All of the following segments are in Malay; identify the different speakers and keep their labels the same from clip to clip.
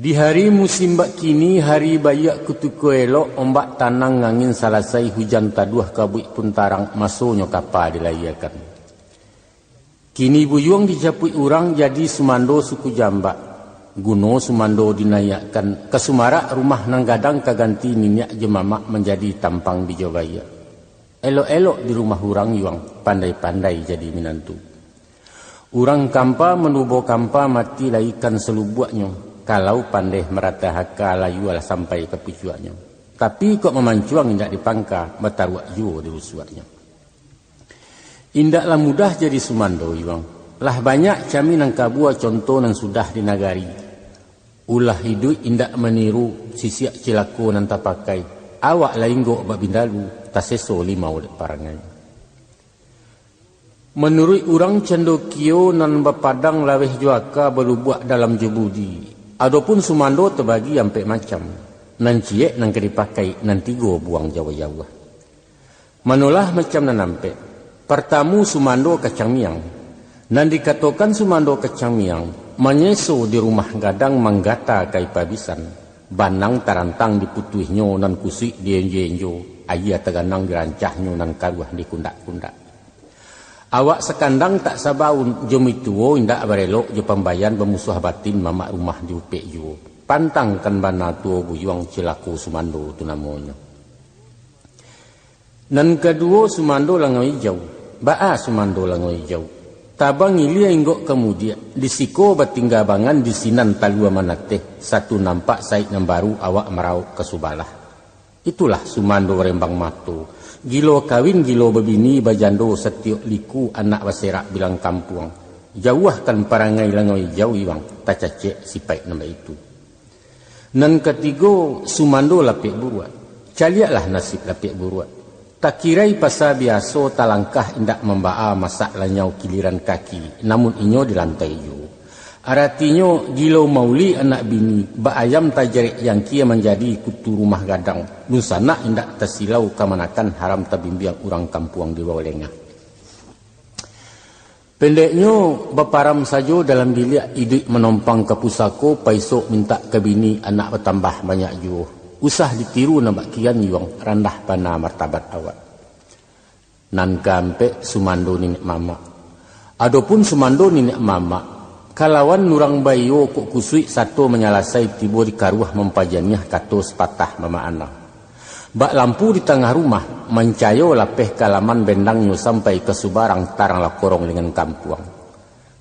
Speaker 1: Di hari musim bak kini, hari bayak kutuku elok, ombak tanang ngangin salasai hujan taduah kabuik pun tarang masuknya kapal dilayakan. Kini buyung dijapui orang jadi sumando suku jambak. Guno sumando dinayakkan kesumarak rumah nang gadang kaganti minyak jemamak menjadi tampang bijobaya. Elok-elok di rumah orang yuang pandai-pandai jadi minantu. Orang kampa menubo kampa mati laikan selubuaknya. Kalau pandai merata haka layu lah sampai ke pucuaknya. Tapi kok memancuang indak dipangka, betaruak jua di rusuaknya. Indaklah mudah jadi sumando iwang. Lah banyak kami nang kabua contoh nang sudah di nagari. Ulah hidup indak meniru sisiak cilaku nan tapakai. Awak lainggo bak bindalu, taseso limau dek parangai. Menurut orang cendokio nan bapadang laweh juaka belubuak dalam jebudi. Adapun sumando terbagi sampai macam. Nan ciek nan dipakai nan tigo buang jawa-jawa. Manolah macam nan nampak. Pertamu sumando kacang miang. Nan dikatakan sumando kacang miang. Menyeso di rumah gadang manggata kai pabisan. Banang tarantang diputuhnya nan kusik di enjo-enjo. Ayah teganang dirancahnya nan karuah di kundak-kundak. Awak sekandang tak sabaun jom itu indak barelok je pembayan bermusuh batin mamak rumah di upek jo. Pantang kan bana tuo buyuang cilaku sumando tu namanya. Nan kedua sumando langau hijau. Baa sumando langau hijau. Tabang ilia inggok kemudian disiko batingga bangan di sinan talua manateh satu nampak saik nan baru awak merau kesubalah. Itulah sumando rembang mato. Gilo kawin gilo bebini bajando setiok liku anak waserak bilang kampung. Jauhkan parangai langoi jauh iwang tacacek sipai nama itu. Nan ketiga sumando lapik buruat. Caliaklah nasib lapik buruat. Tak kirai pasal biasa talangkah indak membaa masak lanyau kiliran kaki. Namun inyo di lantai jo. Artinya gilo mauli anak bini ba ayam tajarik yang kia menjadi kutu rumah gadang. Nusana indak tersilau kamanakan haram tabimbiang orang kampung di bawah lengah. Pendeknya beparam saja dalam bilik idik menompang ke pusako paisok minta ke bini anak bertambah banyak jua. Usah ditiru nambak kian yuang randah pana martabat awak. Nan kampe sumando ninek mama. Adapun sumando ninek mama. Kalawan nurang bayo kok kusui satu menyalasai tibo di karuah mempajaniah kato sepatah mama anak. Bak lampu di tengah rumah mencayo lapeh kalaman bendangnya sampai ke subarang tarang lakorong dengan kampuang.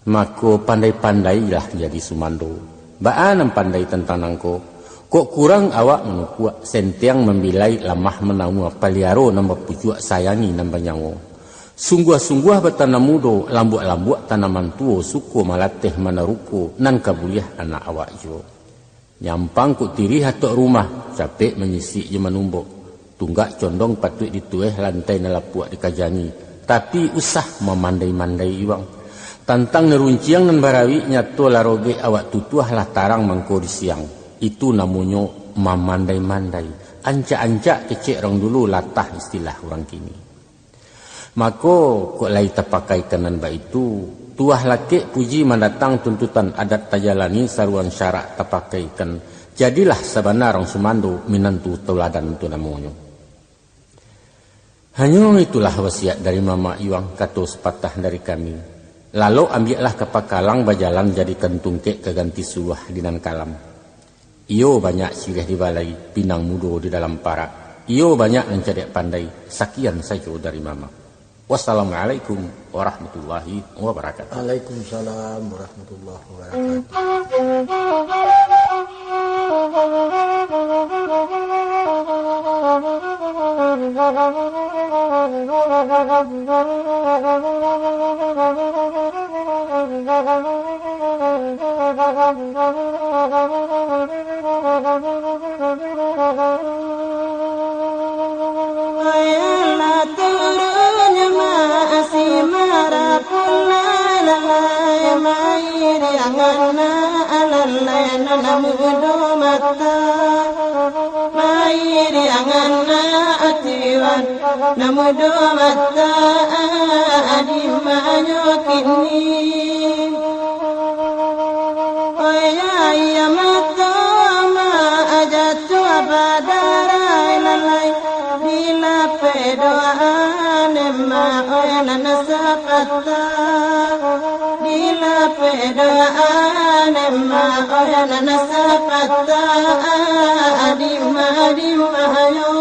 Speaker 1: Mako pandai-pandailah jadi sumando. Baan pandai tentang nangko. Kok kurang awak menukua sentiang membilai lamah menamu paliaro nambah pujuak sayangi nambah nyango. Sungguh-sungguh bertanam mudo, lambuak-lambuak tanaman tuo, suku malateh menaruku, nan kabuliah anak awak jo. Nyampang ku tiri hatok rumah, capek menyisik je menumbuk. Tunggak condong patut ditueh lantai nalapuak dikajani. Tapi usah memandai-mandai iwang. Tantang nerunciang nan barawi nyato laroge awak tutuah lah tarang mangko di siang. Itu namanya memandai-mandai. Ancak-ancak kecek orang dulu latah istilah orang kini. Maka kok lai terpakai kanan ba itu tuah laki puji mendatang tuntutan adat tajalani saruan syarak terpakaikan. Jadilah sebenar orang sumando minantu tauladan tu namanya. Hanya itulah wasiat dari Mama Iwang kato sepatah dari kami. Lalu ambillah kepakalang bajalan jadi kentung kek keganti suah dinan kalam. Iyo banyak sirih di balai pinang mudo di dalam parak. Iyo banyak mencadek pandai. Sekian saja dari Mama. Wassalamualaikum warahmatullahi wabarakatuh.
Speaker 2: Waalaikumsalam warahmatullahi
Speaker 3: Namudo mata adimanyo kini. Oh ya ya mata pedoaan ma oyana nasapata dila pedoaan ma oyana nasapata adima adima ayo